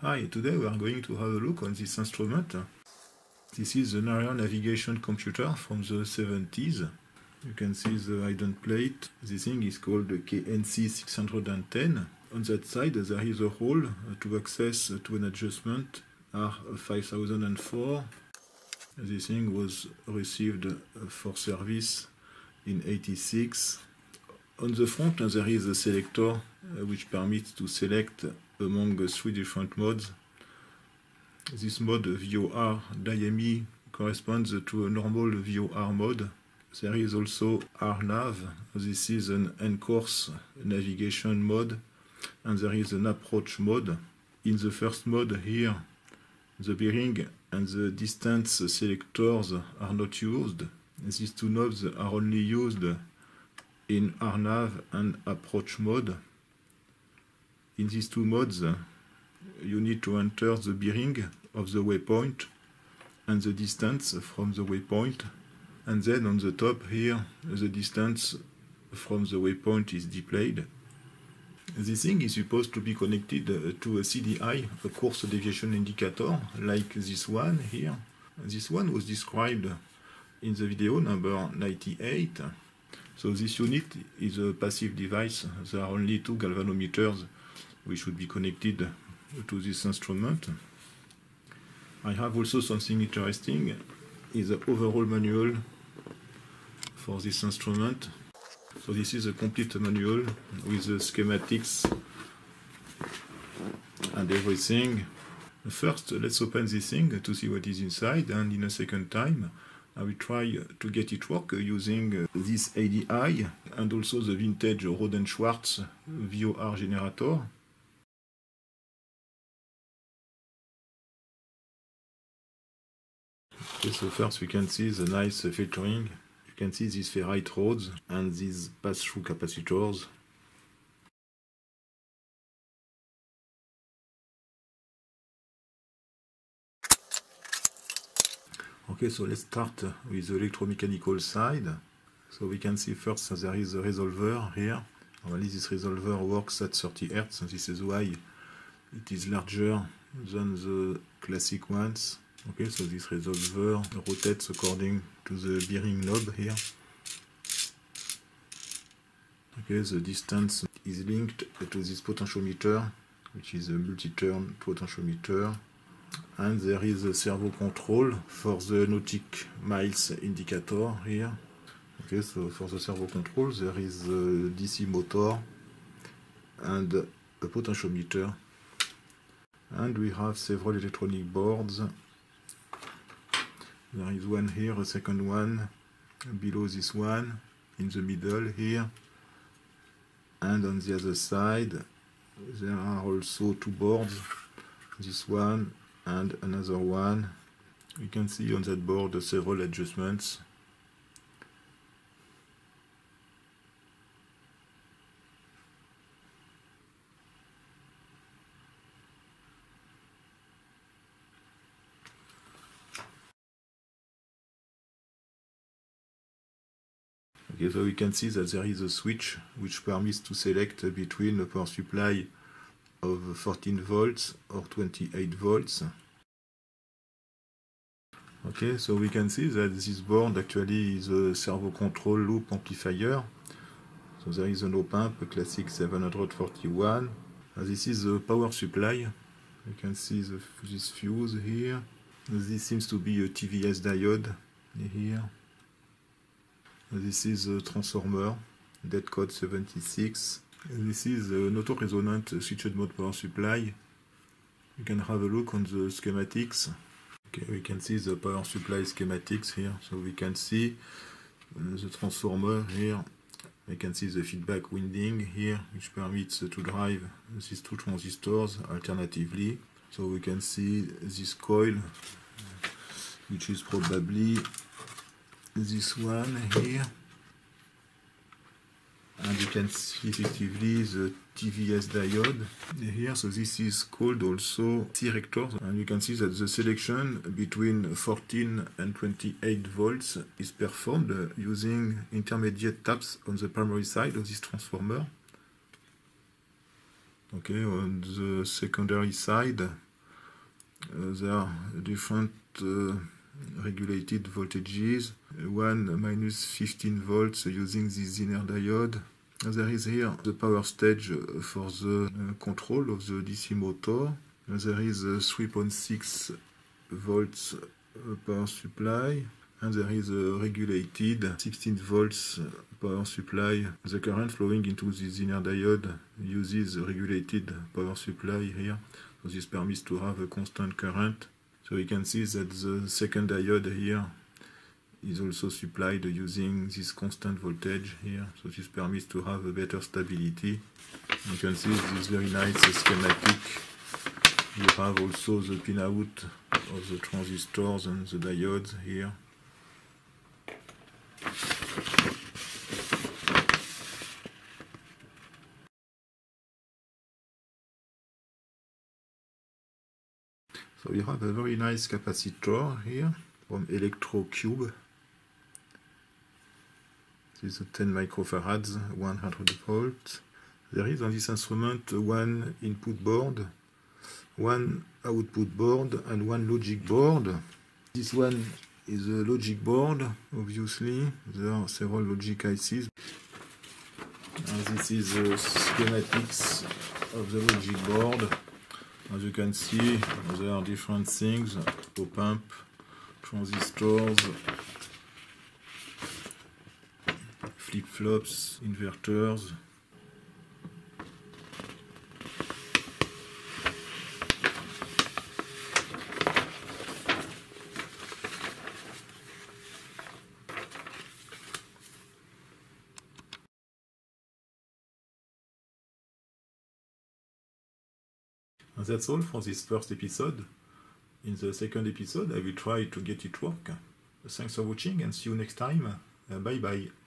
Hi, today we are going to have a look on this instrument. This is an area navigation computer from the 70s. You can see the hidden plate. This thing is called the KNC 610. On that side there is a hole to access to an adjustment R5004. This thing was received for service in '86. On the front there is a selector which permits to select among 3 different modes. This mode VOR DIME corresponds to a normal VOR mode. There is also RNAV. This is an in-course navigation mode, and there is an approach mode. In the first mode here, the bearing and the distance selectors are not used. These two knobs are only used in RNAV and approach mode. In these two modes, you need to enter the bearing of the waypoint and the distance from the waypoint, and then on the top here, the distance from the waypoint is displayed. This thing is supposed to be connected to a CDI, a course deviation indicator, like this one here. This one was described in the video number 98. So this unit is a passive device. There are only 2 galvanometers which should be connected to this instrument. I have also something interesting, is the overall manual for this instrument. So this is a complete manual with the schematics and everything. First, let's open this thing to see what is inside, and in a second time I will try to get it work using this ADI and also the vintage Rohde & Schwarz VOR generator. Okay, so first we can see the nice filtering. You can see these ferrite rods and these pass-through capacitors. Okay, so let's start with the electromechanical side. So we can see first there is a resolver here. Normally this resolver works at 30 Hz, and this is why it is larger than the classic ones. Okay, so this resolver rotates according to the bearing knob here. Okay, the distance is linked to this potentiometer, which is a multi-turn potentiometer. And there is a servo control for the nautic miles indicator here. Okay, so for the servo control there is a DC motor and a potentiometer. And we have several electronic boards. There is one here, a second one below this one, in the middle here. And on the other side there are also 2 boards, this one and another one. You can see on that board several adjustments. Okay, so we can see that there is a switch which permits to select between a power supply of 14 volts or 28 volts. Okay, so we can see that this board actually is a servo control loop amplifier. So there is an op-amp, a classic 741. This is the power supply. You can see this fuse here. This seems to be a TVS diode here. This is a transformer, dead code 76. This is an auto-resonant switched mode power supply. You can have a look on the schematics. Okay, we can see the power supply schematics here. So we can see the transformer here. We can see the feedback winding here, which permits to drive these 2 transistors alternatively. So we can see this coil, which is probably this one here, and you can see effectively the TVS diode here. So this is called also C-rector, and you can see that the selection between 14 and 28 volts is performed using intermediate taps on the primary side of this transformer. Okay, on the secondary side There are different regulated voltages. One minus 15 volts using the Zener diode. There is here the power stage for the control of the DC motor. There is a 3.6 volts power supply, and there is a regulated 16 volts power supply. The current flowing into the Zener diode uses a regulated power supply here, so this permits to have a constant current. So you can see that the second diode here is also supplied using this constant voltage here, so this permits to have a better stability. You can see this very nice schematic. You have also the pinout of the transistors and the diodes here. So you have a very nice capacitor here from Electrocube. This is 10 microfarads, 100 volts. There is on this instrument one input board, one output board, and one logic board. This one is a logic board, obviously. There are several logic ICs. And this is the schematics of the logic board. As you can see, there are different things: op-amp, transistors, flip-flops, inverters. And that's all for this first episode. In the second episode, I will try to get it work. Thanks for watching and see you next time. Bye bye.